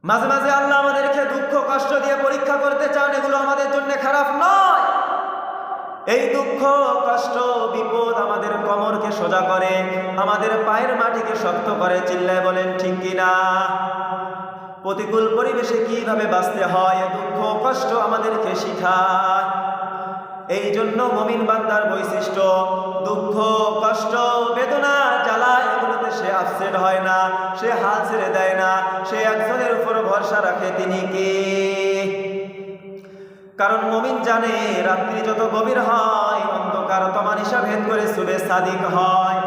মাঝে মাঝে আল্লাহ আমাদেরকে দুঃখ কষ্ট দিয়ে পরীক্ষা করতে চান, এগুলো আমাদের জন্য খারাপ নয়। এই দুঃখ কষ্ট বিপদ আমাদের কোমরকে সোজা করে, আমাদের পায়ের মাটিকে শক্ত করে। চিল্লায় বলেন ঠিক কিনা? প্রতিকূল পরিবেশে কিভাবে বাঁচতে হয় দুঃখ কষ্ট আমাদেরকে শিখায়। এই জন্য মুমিন বান্দার বৈশিষ্ট্য, দুঃখ কষ্ট বেদনা জ্বালা এগুলোতে সে আপসেট হয় না, সে হাল ছেড়ে দেয় না, সে একজনের উপর ভরসা রাখে। তিনি কে? কারণ মুমিন জানে রাত্রি যত গভীর হয় অন্ধকার তমানিসা ভেদ করে শুভে সাদিক হয়।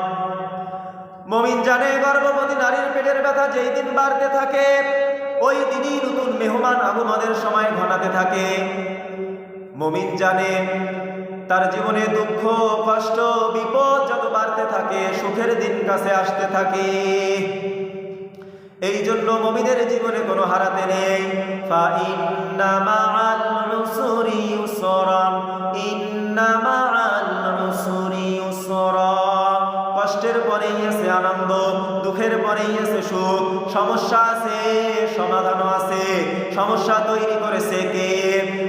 মুমিন জানে গর্ভবতী নারীর পেটের ব্যথা যেই দিন বাড়তে থাকে ওই দিনই নতুন মেহমান আগমনের সময় ঘনাতে থাকে। মুমিন জানে তার জীবনে দুঃখ কষ্ট বিপদ যত বাড়তে থাকে সুখের দিন কাছে আসতে থাকে। এই জন্য মুমিনের জীবনে কোনো হারাতে নেই। ফা ইন্না মাআল উসরি ইউসরান, ইন্না মাআল উসরি ইউসরা। কষ্টের পরেই আছে আনন্দ, দুঃখের পরেই আছে সুখ। সমস্যা আছে, সমাধানও আছে। সমস্যা তৈরি করেছে কে?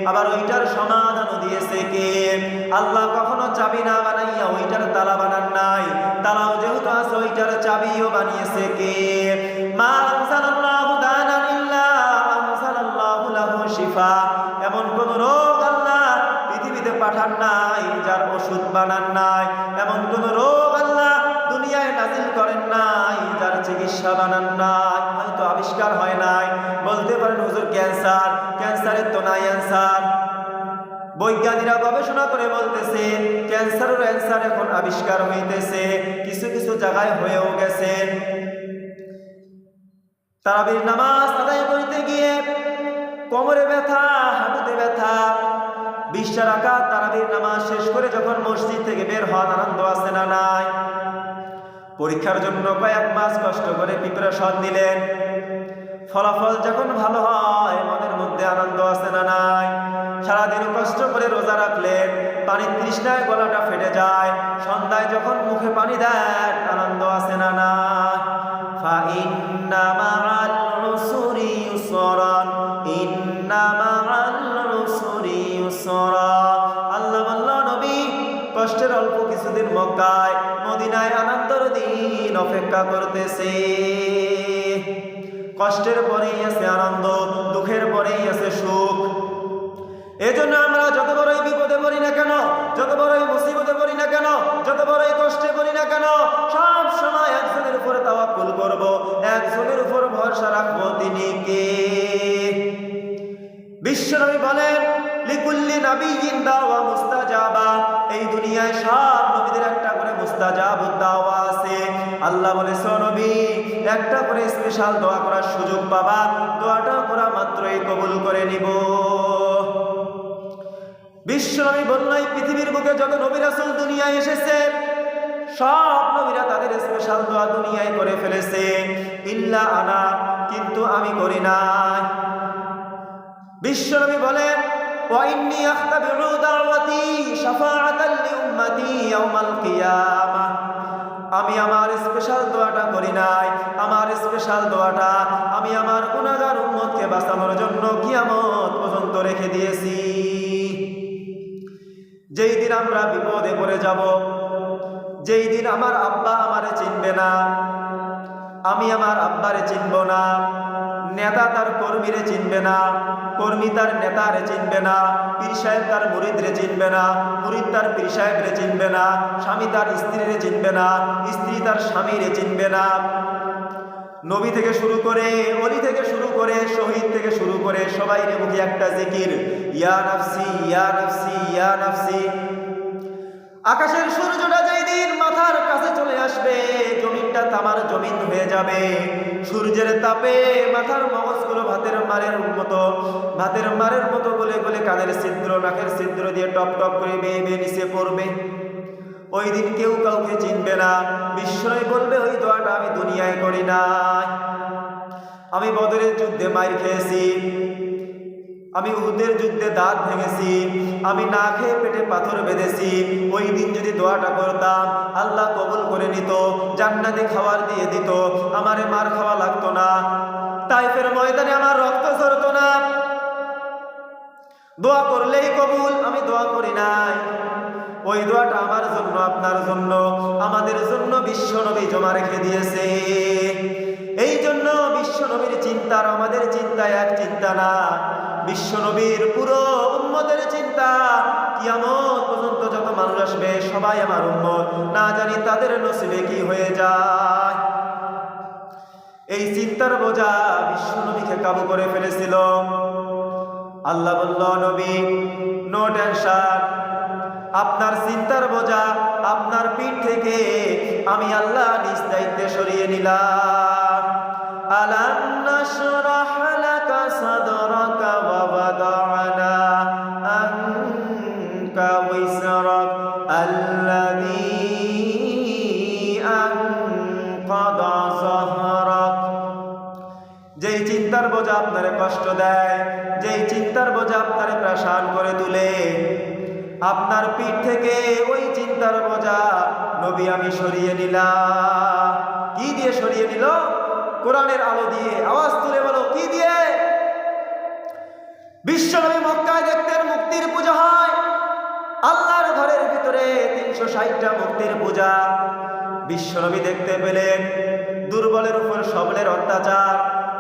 আবার ওইটার সমাধানও দিয়েছে কে? আল্লাহ কখনো চাবি না বানাইয়া ওইটার তালা বানান নাই। তালাও যেহেতু আছে ওইটার চাবিও বানিয়েছে কে? মা আনজালাল্লাহু দানান ইল্লা আনজালাল্লাহু লাহু শিফা। এমন কোন রোগ আল্লাহ পৃথিবীতে পাঠান নাই যার ওষুধ বানান নাই। এমন কোন রোগ আল্লাহ দুনিয়ায় নাজিল করেন নাই যার চিকিৎসা বানান নাই। হয়তো আবিষ্কার হয় নাই, বলতে পারেন হুজুর ক্যান্সার, ক্যান্সারের তো নাই অ্যান্সার। বৈজ্ঞানিকরা গবেষণা করে বলতেছে ক্যান্সারের অ্যান্সার এখন আবিষ্কার হইতেছে, কিছু কিছু জায়গায় হয়েও গেছে। তারাবির নামাজ আদায় করতে গিয়ে কোমরে ব্যথা, হাঁটুতে ব্যথা, 20 রাকাত তারাবির নামাজ শেষ করে যখন মসজিদ থেকে বের হওয়ার আনন্দ আছে না নাই? পরীক্ষার জন্য কয়েক মাস কষ্ট করে প্রিপারেশন দিলেন, ফলাফল যখন ভালো হয় মনের মধ্যে আনন্দ আছে না নাই? সারাদিন কষ্ট করে রোজা রাখলেন, পানির তৃষ্ণায় গলাটা ফেটে যায়, সন্ধ্যায় যখন মুখে পানি দেন আনন্দ আছে না নাই? ফা ইন্না মাআল উসরি ইউসরান, ইন্না মাআল উসরি ইউসরা। আল্লাহ আল্লাহ নবী কষ্টের অল্প কিছুদিন মক্কায় মদিনায় আনন্দের দিন অপেক্ষা করতেছে। কষ্টের পরেই আছে আনন্দ, দুঃখের পরেই আছে সুখ। এজন্য আমরা যত বড়ই বিপদে পড়ি না কেন, যত বড়ই মুসিবতে পড়ি না কেন, যত বড়ই কষ্টে পড়ি না কেন, সব সময় একজনের উপরে তাওয়াক্কুল করব, একজনের উপর ভরসা রাখবো। তিনি কে? বিশ্বনবী বলেন লিকুল্লি নাবিয়্যিন দাওয়া মুস্তাজাবা। এই দুনিয়ায় সব নবীদের একটা করে মুস্তাজাবুদ দাওয়া আছে। আল্লাহ বলেছে নবী একটা করে স্পেশাল দোয়া করার সুযোগ পাবা, দোয়াটা করা মাত্রই কবুল করে নিব। বিশ্বনবী বললেন পৃথিবীর বুকে যত নবী রাসূল দুনিয়ায় এসেছে সব নবীরা তাদের স্পেশাল দোয়া দুনিয়ায় করে ফেলেছে, ইল্লা আনা, কিন্তু আমি করি নাই। বিশ্বনবী বলেন ওয়া ইন্নী আখতাবিউ দাওয়াতি শাফাআতাল লিউম্মতি ইয়াউমাল কিয়ামাহ। আমি আমার স্পেশাল দোয়াটা করি নাই, আমার স্পেশাল দোয়াটা আমি আমার গুনাহগার উম্মতকে বাঁচানোর জন্য কিয়ামত পর্যন্ত রেখে দিয়েছি। যেই দিন আমরা বিপদে পড়ে যাব, যেই দিন আমার আব্বা আমারে চিনবে না, আমি আমার আব্বারে চিনব না, নেতা তার কর্মীরে চিনবে না, কর্মী তার নেতারে চিনবে না, পীর সাহেব তার মুরিদরে চিনবে না, মুরিদ তার পীর সাহেবরে চিনবে না, স্বামী তার স্ত্রীরে চিনবে না, স্ত্রী তার স্বামীরে চিনবে না। নবী থেকে শুরু করে, ওলি থেকে শুরু করে, শহীদ থেকে শুরু করে সবাই মুখে একটা জিকির, ইয়া নাফসি ইয়া নাফসি ইয়া নাফসি। আকাশের সূর্যটা যেই দিন মাথার কাছে চলে আসবে জমিনটা তামার জমিন হয়ে যাবে। সূর্যের তাপে মাথার মগজগুলো ভাতের মারের মতো গলে গলে কানের ছিদ্র নাকের ছিদ্র দিয়ে টপ টপ করে বেয়ে বেয়ে নিচে পড়বে। ওই দিন কেউ কাউকে চিনবে না। বিশ্বনবী বলবে ওই দোয়াটা আমি দুনিয়ায় করি নাই। আমি বদরের যুদ্ধে মাইর খেয়েছি, আমি উহুদের যুদ্ধে দাঁত ভেঙেছি, আমি না খেয়ে পেটে পাথর বেঁধেছি। ওই দিন যদি দোয়াটা করতাম আল্লাহ কবুল করে নিত, জান্নাতে খাবার দিয়ে দিত, আমারে মার খাওয়া লাগতো না। তাইফের ময়দানে আমার রক্ত ঝরতো না, দোয়া করলেই কবুল, আমি দোয়া করি নাই। ওই দোয়াটা আমার জন্য, আপনার জন্য, আমাদের জন্য বিশ্বনবী জমা রেখে দিয়েছে। এই জন্য বিশ্বনবীর চিন্তার আমাদের চিন্তায় এক চিন্তা না, বিশ্বনবীর পুরো উম্মতের চিন্তা। কিয়ামত পর্যন্ত যত মানুষ আসবে সবাই আমার উম্মত, না জানি তাদের নসিবে কি হয়ে যায়। এই চিন্তার বোঝা বিশ্বনবীকে কাবু করে ফেলেছিল। আল্লাহ বলল, নবী নো টেনশন, আপনার চিন্তার বোঝা আপনার পিঠ থেকে আমি আল্লাহ নিজ দায়িত্বে সরিয়ে নিলাম। আলাম নাশরাহ লাকা সাদরাকা ওয়া ওয়াদা'না আনকা ওয়িসরাক আল্লাযী আনকাদা যাহরাক। যেই চিন্তার বোঝা আপনারে কষ্ট দেয়, যেই চিন্তার বোঝা আপনারে প্রেশান করে তুলে, আপনার পিঠ থেকে ওই চিন্তার বোঝা নবী আমি সরিয়ে নিলাম। কি দিয়ে সরিয়ে নিল? কোরআনের আলো দিয়ে। আওয়াজ তুলে বলো, কি দিয়ে? বিশ্বনবী মক্কায় দেখতেন মুক্তির পূজা হয়, আল্লাহর ঘরের ভিতরে 360টা মুক্তির পূজা। বিশ্বনবী দেখতে পেলেন দুর্বলের উপর সবলের অত্যাচার,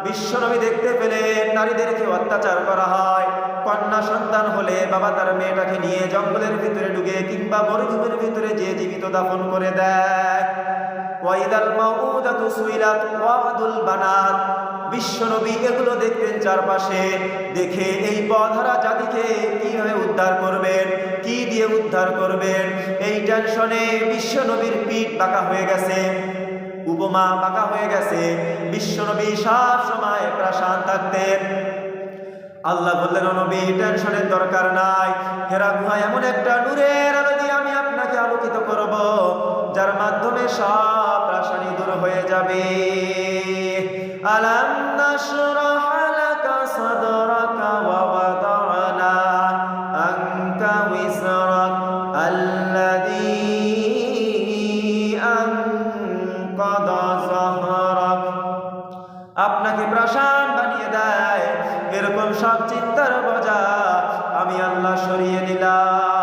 বিশ্বনবী দেখতে পেলেন নারীদেরকে অত্যাচার করা হয়। কন্যা সন্তান হলে বাবা তার মেয়েটাকে নিয়ে জঙ্গলের ভিতরে ঢুকে কিংবা মরুভূমির ভিতরে যে জীবিত দাফন করে দেয়। ওয়াইদাল মাউউদাতু সুইলাত ওয়াদুল বানাত। বিশ্বনবী এগুলো দেখতেন চারপাশে, দেখে এই পথহারা জাতিকে কিভাবে উদ্ধার করবেন, কি দিয়ে উদ্ধার করবেন, এই টেনশনে বিশ্বনবীর পিঠ বাঁকা হয়ে গেছে, উপমা বাঁকা হয়ে গেছে। বিশ্বনবী সব সময় প্রাসান থাকতেন। আল্লাহ বললেন, নবী টেনশনের দরকার নাই, হেরা গুহা এমন একটা নূরের আলো দিয়ে আমি আপনাকে আলোকিত করব, যার মাধ্যমে সব প্রাসানি দূর হয়ে যাবে। আলাম নাশরাহ লাকা সাদরাকা ওয়া ওয়াদা'না আনকা ওয়িসরাক আল্লাযী আনকাদা যাহরাক। আপনাকে প্রাসান বানিয়ে দেয়, এরকম সব চিন্তার বোঝা আমি আল্লাহ সরিয়ে নিলাম।